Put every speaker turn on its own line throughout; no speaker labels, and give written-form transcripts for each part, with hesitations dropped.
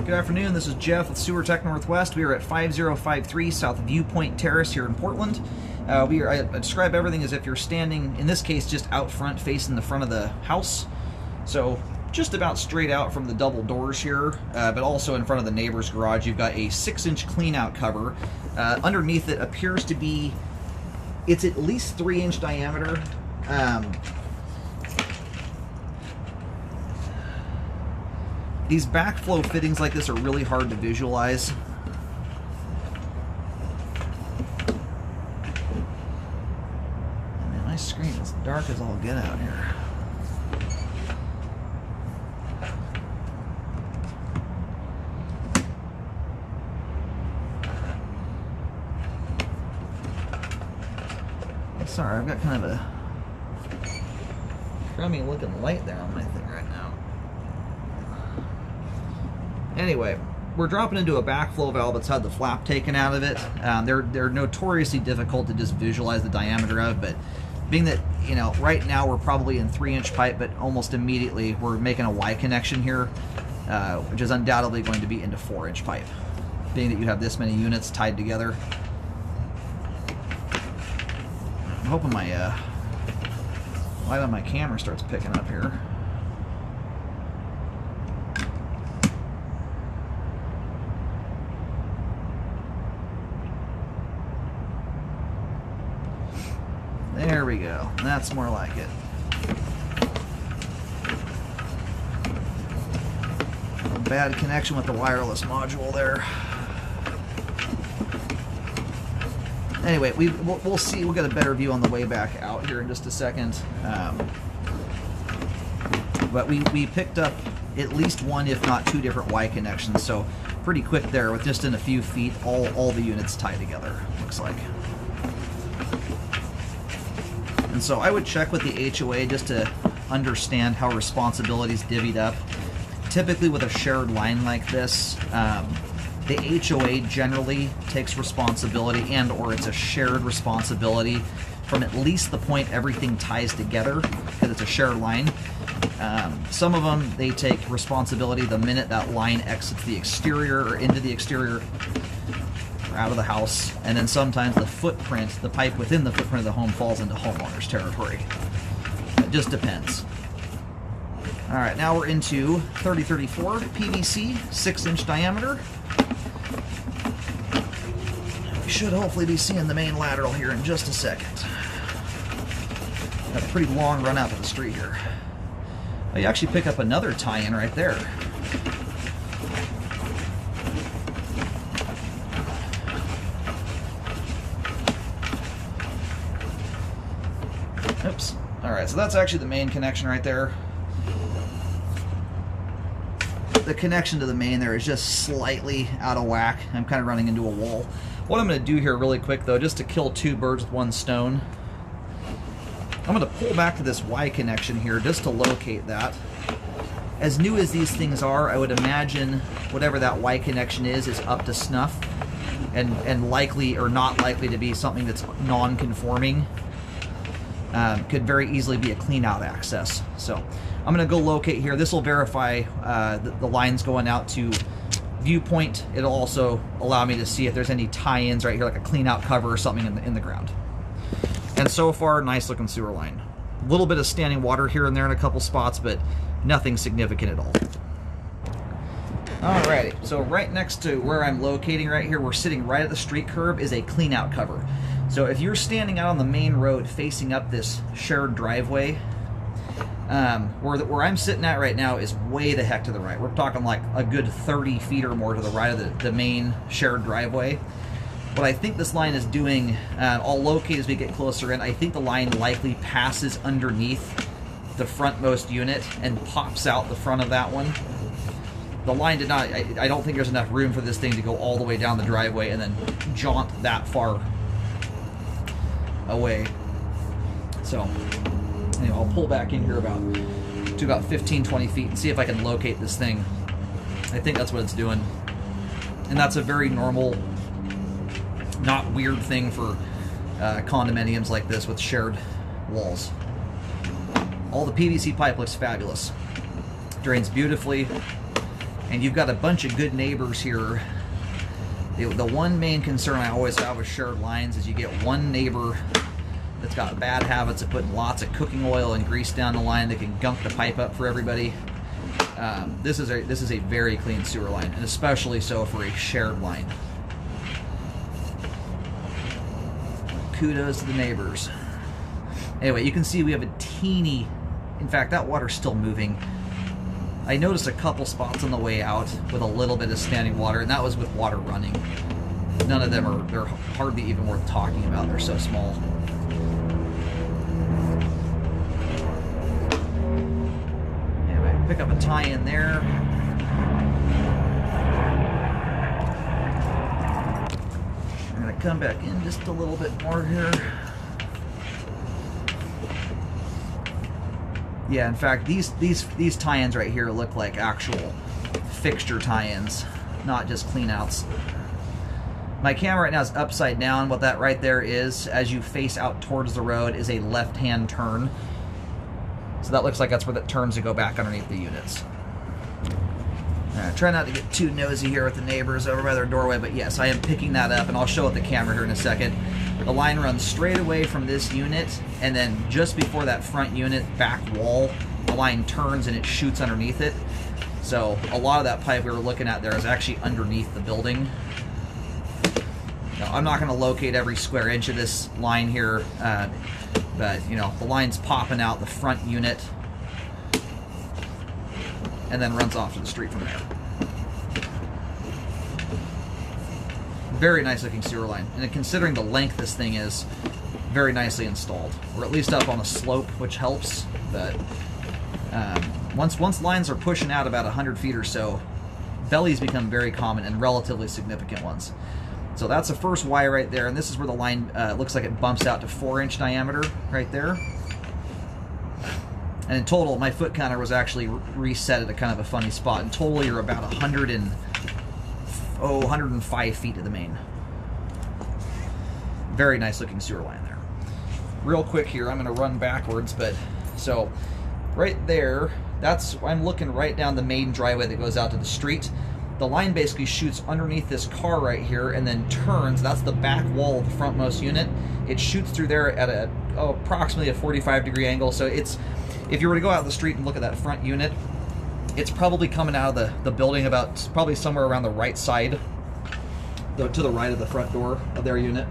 Good afternoon, this is Jeff with Sewer Tech Northwest. We are at 5053 South Viewpoint Terrace here in Portland. I describe everything as if you're standing, in this case, just out front facing the front of the house. So just about straight out from the double doors here, but also in front of the neighbor's garage. You've got a 6-inch clean-out cover. Underneath it appears to be, it's at least 3-inch diameter. These backflow fittings like this are really hard to visualize. Man, my screen is dark as all get out here. Sorry, I've got kind of a crummy looking light there on my thing right now. Anyway, we're dropping into a backflow valve that's had the flap taken out of it. They're notoriously difficult to just visualize the diameter of, but being that, you know, right now we're probably in 3-inch pipe, but almost immediately we're making a Y connection here, which is undoubtedly going to be into 4-inch pipe, being that you have this many units tied together. I'm hoping my light on my camera starts picking up here. There we go. That's more like it. A bad connection with the wireless module there. Anyway, we'll see. We'll get a better view on the way back out here in just a second. But we picked up at least one, if not two, different Y connections. So pretty quick there, with just in a few feet, all the units tied together. Looks like. And so I would check with the HOA just to understand how responsibility is divvied up. Typically with a shared line like this, the HOA generally takes responsibility, and or it's a shared responsibility from at least the point everything ties together, because it's a shared line. Some of them, they take responsibility the minute that line exits the exterior or into the exterior, out of the house, and then sometimes the footprint, the pipe within the footprint of the home falls into homeowner's territory. It just depends. Alright, now we're into 3034 PVC, 6-inch diameter. We should hopefully be seeing the main lateral here in just a second. Got a pretty long run out to the street here. Oh, you actually pick up another tie-in right there. Oops. Alright, so that's actually the main connection right there. The connection to the main there is just slightly out of whack. I'm kind of running into a wall. What I'm going to do here really quick, though, just to kill two birds with one stone, I'm going to pull back to this Y connection here just to locate that. As new as these things are, I would imagine whatever that Y connection is up to snuff, and likely or not likely to be something that's non-conforming. Could very easily be a clean-out access. So I'm going to go locate here. This will verify the lines going out to viewpoint. It'll also allow me to see if there's any tie-ins right here, like a clean-out cover or something in the ground. And so far, nice-looking sewer line. A little bit of standing water here and there in a couple spots, but nothing significant at all. Alrighty, so right next to where I'm locating right here, we're sitting right at the street curb, is a clean-out cover. So if you're standing out on the main road facing up this shared driveway, where I'm sitting at right now is way the heck to the right. We're talking like a good 30 feet or more to the right of the main shared driveway. What I think this line is doing, I'll locate as we get closer in, I think the line likely passes underneath the frontmost unit and pops out the front of that one. The line did not, I don't think there's enough room for this thing to go all the way down the driveway and then jaunt that far away. So anyway, I'll pull back in here to about 15-20 feet and see if I can locate this thing. I think that's what it's doing, and that's a very normal, not weird thing for condominiums like this with shared walls. All the PVC pipe looks fabulous, drains beautifully, and you've got a bunch of good neighbors here. The one main concern I always have with shared lines is you get one neighbor that's got bad habits of putting lots of cooking oil and grease down the line that can gunk the pipe up for everybody. This is a very clean sewer line, and especially so for a shared line. Kudos to the neighbors. Anyway, you can see we have a teeny, in fact, that water's still moving. I noticed a couple spots on the way out with a little bit of standing water, and that was with water running. None of them they're hardly even worth talking about. They're so small. Anyway, pick up a tie-in there. I'm going to come back in just a little bit more here. Yeah, in fact, these tie-ins right here look like actual fixture tie-ins, not just clean-outs. My camera right now is upside down. What that right there is, as you face out towards the road, is a left-hand turn. So that looks like that's where the turns to go back underneath the units. Try not to get too nosy here with the neighbors over by their doorway, but yes, I am picking that up, and I'll show it the camera here in a second. The line runs straight away from this unit, and then just before that front unit back wall, the line turns and it shoots underneath it. So a lot of that pipe we were looking at there is actually underneath the building. Now, I'm not going to locate every square inch of this line here, but you know, the line's popping out the front unit and then runs off to the street from there. Very nice looking sewer line, and considering the length this thing is, very nicely installed. We're at least up on a slope, which helps, but once lines are pushing out about 100 feet or so, bellies become very common and relatively significant ones. So that's the first Y right there, and this is where the line looks like it bumps out to 4-inch diameter right there. And in total, my foot counter was actually reset at a kind of a funny spot. In total, you're about 105 feet to the main. Very nice looking sewer line there. Real quick here, I'm going to run backwards, but so right there, I'm looking right down the main driveway that goes out to the street. The line basically shoots underneath this car right here and then turns. That's the back wall of the frontmost unit. It shoots through there at approximately a 45-degree angle. So it's, if you were to go out the street and look at that front unit, it's probably coming out of the building about probably somewhere around the right side, to the right of the front door of their unit.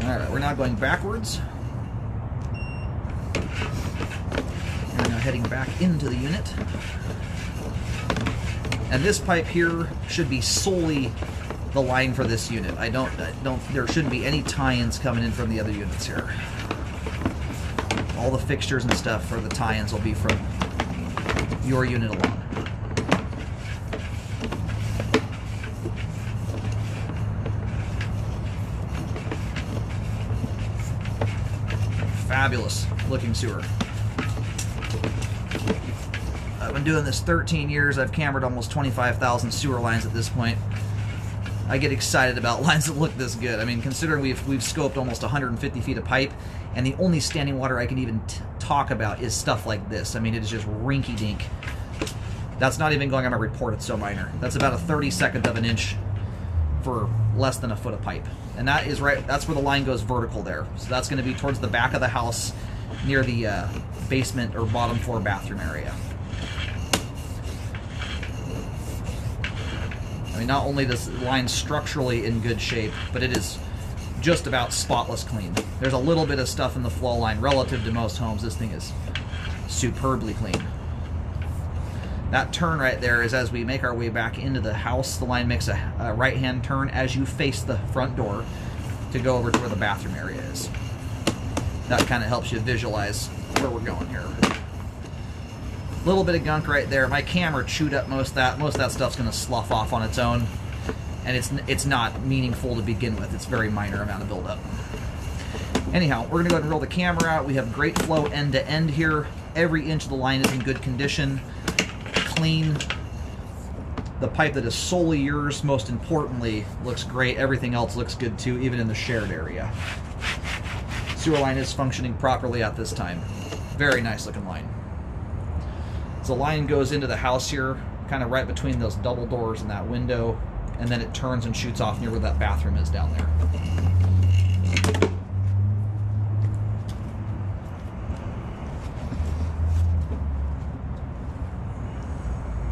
All right, we're now going backwards. And we're now heading back into the unit. And this pipe here should be solely the line for this unit. There shouldn't be any tie-ins coming in from the other units here. All the fixtures and stuff for the tie-ins will be from your unit alone. Fabulous looking sewer. I've been doing this 13 years. I've cambered almost 25,000 sewer lines at this point. I get excited about lines that look this good. I mean, considering we've scoped almost 150 feet of pipe, and the only standing water I can even talk about is stuff like this. I mean, it is just rinky-dink. That's not even going on my report. It's so minor. That's about a 32nd of an inch for less than a foot of pipe. And that is right, that's where the line goes vertical there. So that's going to be towards the back of the house near the basement or bottom floor bathroom area. I mean, not only is the line structurally in good shape, but it is just about spotless clean. There's a little bit of stuff in the flow line relative to most homes. This thing is superbly clean. That turn right there is as we make our way back into the house. The line makes a right-hand turn as you face the front door to go over to where the bathroom area is. That kind of helps you visualize where we're going here. A little bit of gunk right there. My camera chewed up most of that. Most of that stuff's going to slough off on its own, and it's not meaningful to begin with. It's a very minor amount of buildup. Anyhow, we're going to go ahead and roll the camera out. We have great flow end to end here. Every inch of the line is in good condition. Clean. The pipe that is solely yours, most importantly, looks great. Everything else looks good too, even in the shared area. Sewer line is functioning properly at this time. Very nice looking line. So the line goes into the house here, kind of right between those double doors and that window, and then it turns and shoots off near where that bathroom is down there.